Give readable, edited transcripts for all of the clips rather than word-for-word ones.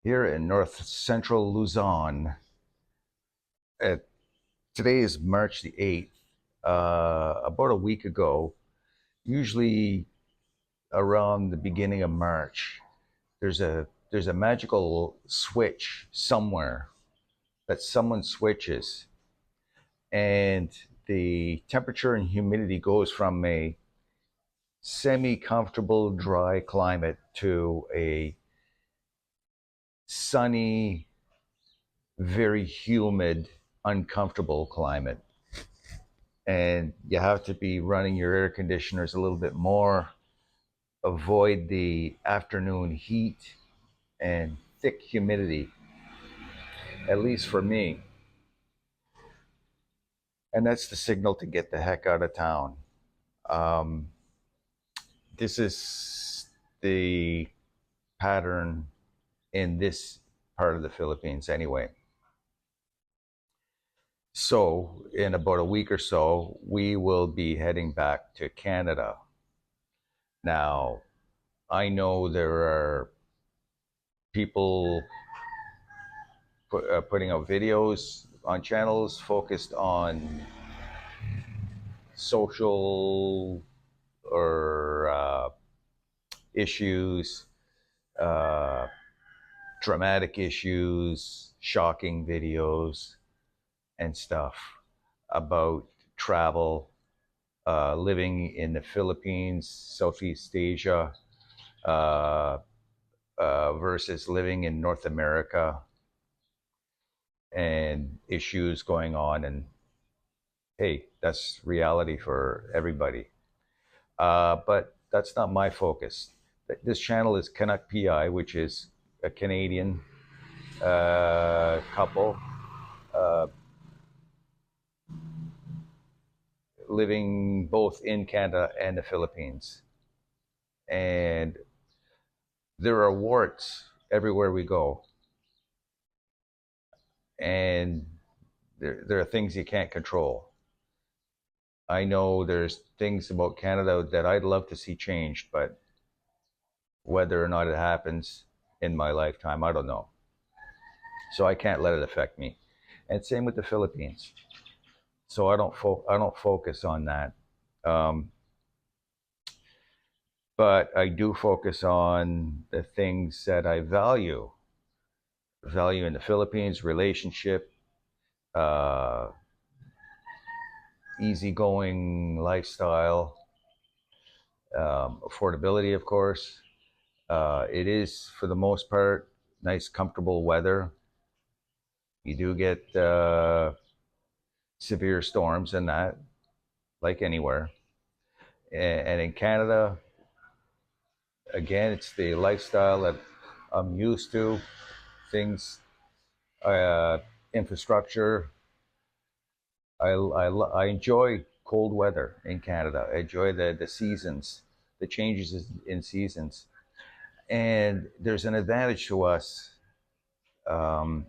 here in north central Luzon. At, Today is March the 8th. About a week ago, usually around the beginning of March, there's a magical switch somewhere that someone switches, and the temperature and humidity goes from a semi-comfortable dry climate to a sunny, very humid, uncomfortable climate. And you have to be running your air conditioners a little bit more, avoid the afternoon heat and thick humidity, at least for me. And that's the signal to get the heck out of town. Um, this is the pattern in this part of the Philippines, anyway. So, in about a week or so, we will be heading back to Canada. Now, I know there are people putting out videos on channels focused on social or issues, uh, dramatic issues, shocking videos, and stuff about travel, living in the Philippines, Southeast Asia, uh, versus living in North America, and issues going on. And hey, that's reality for everybody. But that's not my focus. This channel is Canuck PI, which is a Canadian couple uh, living both in Canada and the Philippines. And there are warts everywhere we go. And there are things you can't control. I know there's things about Canada that I'd love to see changed, but whether or not it happens in my lifetime, I don't know. So I can't let it affect me. And same with the Philippines. So I don't focus on that. Um, but I do focus on the things that I value in the Philippines: relationship, uh, easygoing lifestyle, affordability, of course. It is, for the most part, nice, comfortable weather. You do get severe storms and that, like anywhere. And in Canada, again, it's the lifestyle that I'm used to. Things, uh, infrastructure. I enjoy cold weather in Canada. I enjoy the seasons, the changes in seasons. And there's an advantage to us, um,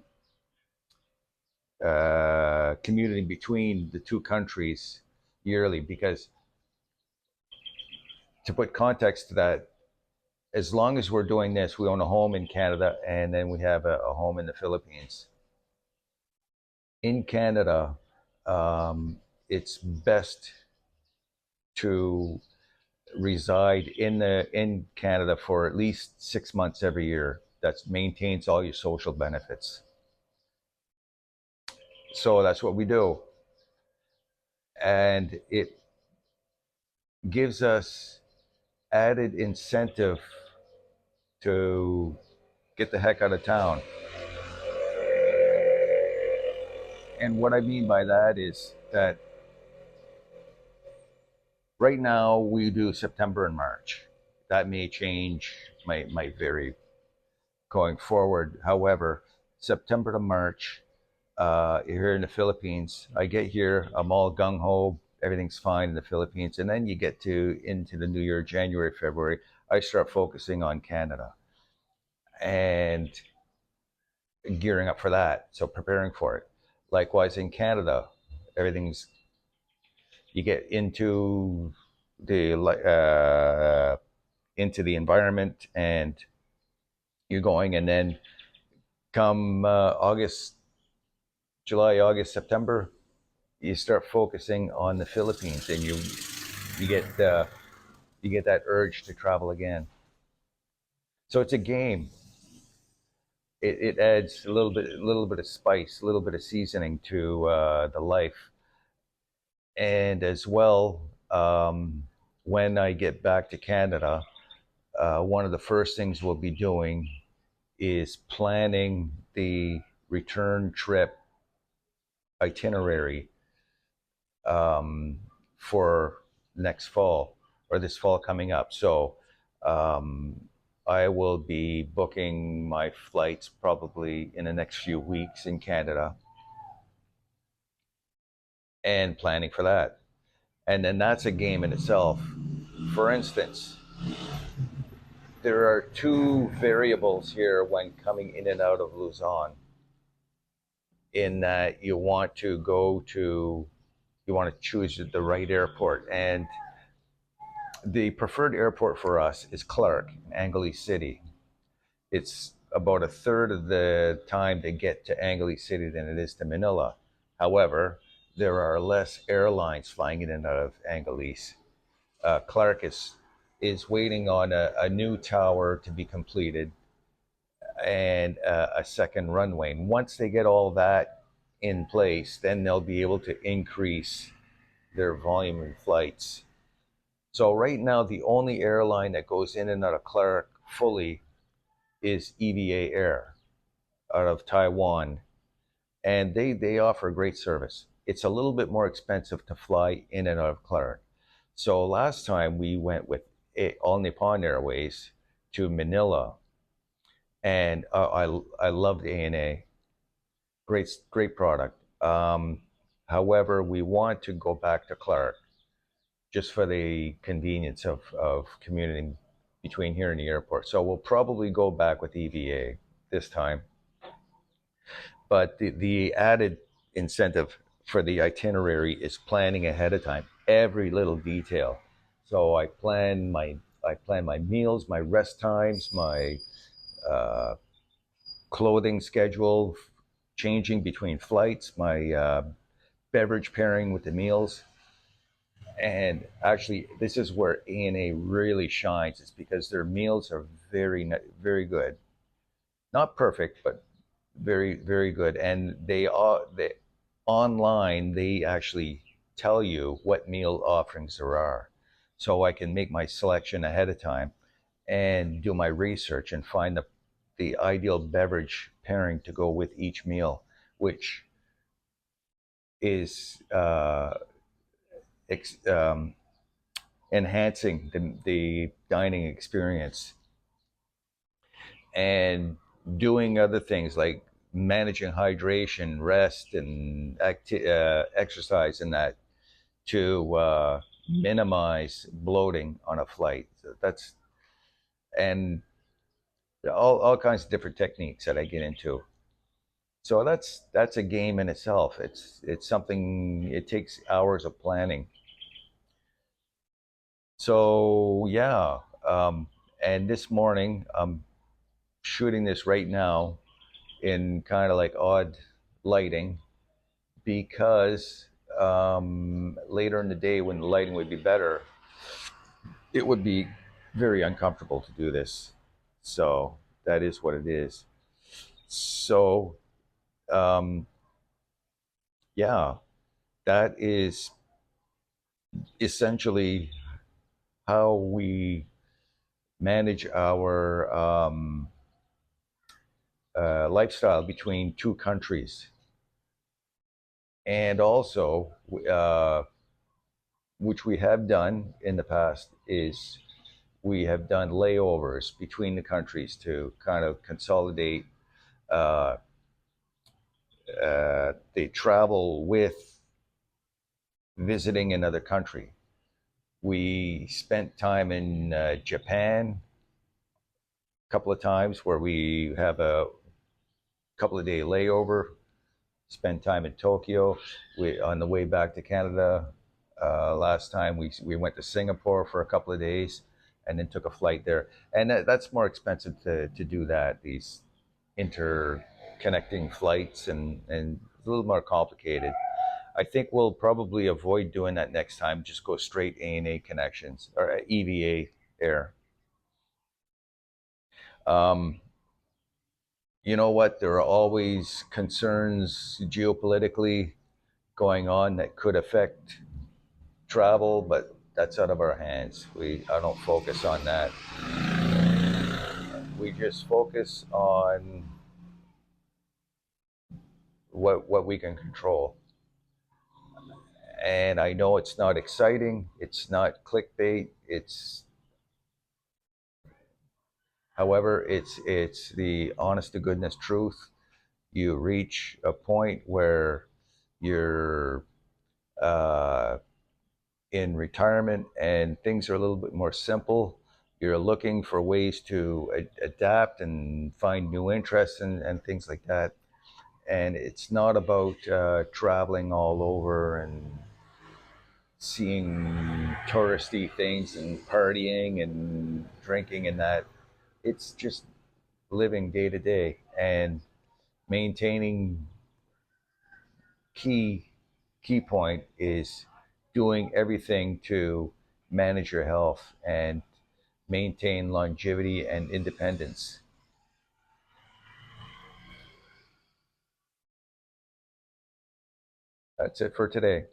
commuting between the two countries yearly, because, to put context to that, as long as we're doing this, we own a home in Canada and then we have a home in the Philippines. In Canada, it's best to reside in Canada for at least 6 months every year. That maintains all your social benefits. So that's what we do, and it gives us added incentive to get the heck out of town. And what I mean by that is that right now we do September and March. That may change, might vary going forward. However, September to March, here in the Philippines, I get here, I'm all gung ho, everything's fine in the Philippines, and then you get to into the new year, January, February, I start focusing on Canada and gearing up for that, so preparing for it. Likewise in Canada, everything's you get into the environment, and you're going, and then Come July, August, September, you start focusing on the Philippines, and you get you get that urge to travel again. So it's a game. It adds a little bit of spice, a little bit of seasoning to the life, and as well, when I get back to Canada, one of the first things we'll be doing is planning the return trip itinerary um, for next fall or this fall coming up. So um, I will be booking my flights probably in the next few weeks in Canada and planning for that. And then that's a game in itself. For instance, there are two variables here when coming in and out of Luzon, in that you want to choose the right airport. And the preferred airport for us is Clark, Angeles City. It's about a third of the time to get to Angeles City than it is to Manila. However, there are less airlines flying in and out of Angeles. Clark is waiting on a new tower to be completed and a second runway. And once they get all that in place, then they'll be able to increase their volume in flights. So right now, the only airline that goes in and out of Clark fully is EVA Air out of Taiwan, and they offer great service. It's a little bit more expensive to fly in and out of Clark. So last time we went with All Nippon Airways to Manila, and I loved ANA. Great product. However, we want to go back to Clark just for the convenience of commuting between here and the airport. So we'll probably go back with EVA this time. But the added incentive for the itinerary is planning ahead of time, every little detail. So I plan my meals, my rest times, my uh, clothing schedule, changing between flights, my beverage pairing with the meals. And actually, this is where ANA really shines. It's because their meals are very good. Not perfect, but very good. And they online they actually tell you what meal offerings there are, so I can make my selection ahead of time and do my research and find the ideal beverage pairing to go with each meal, which is ex, enhancing the dining experience, and doing other things like managing hydration, rest, and exercise, and that to minimize bloating on a flight. So that's and all kinds of different techniques that I get into. So that's a game in itself. It's something, it takes hours of planning. So yeah, and this morning I'm shooting this right now in kind of like odd lighting, because later in the day when the lighting would be better, it would be very uncomfortable to do this. So that is what it is. So um, yeah, that is essentially how we manage our lifestyle between two countries. And also, which we have done in the past, is we have done layovers between the countries to kind of consolidate uh, the travel with visiting another country. We spent time in Japan a couple of times, where we have a couple of day layover. Spent time in Tokyo. We on the way back to Canada. Last time we went to Singapore for a couple of days, and then took a flight there. And that's more expensive to do that. These inter connecting flights, and a little more complicated. I think we'll probably avoid doing that next time. Just go straight ANA connections or EVA air. Um, you know what? There are always concerns geopolitically going on that could affect travel, but that's out of our hands. I don't focus on that. We just focus on what we can control. And I know it's not exciting. It's not clickbait. However, it's the honest to goodness truth. You reach a point where you're uh, in retirement and things are a little bit more simple. You're looking for ways to adapt and find new interests and things like that. And it's not about traveling all over and seeing touristy things and partying and drinking and that. It's just living day to day and maintaining. Key point is doing everything to manage your health and maintain longevity and independence. That's it for today.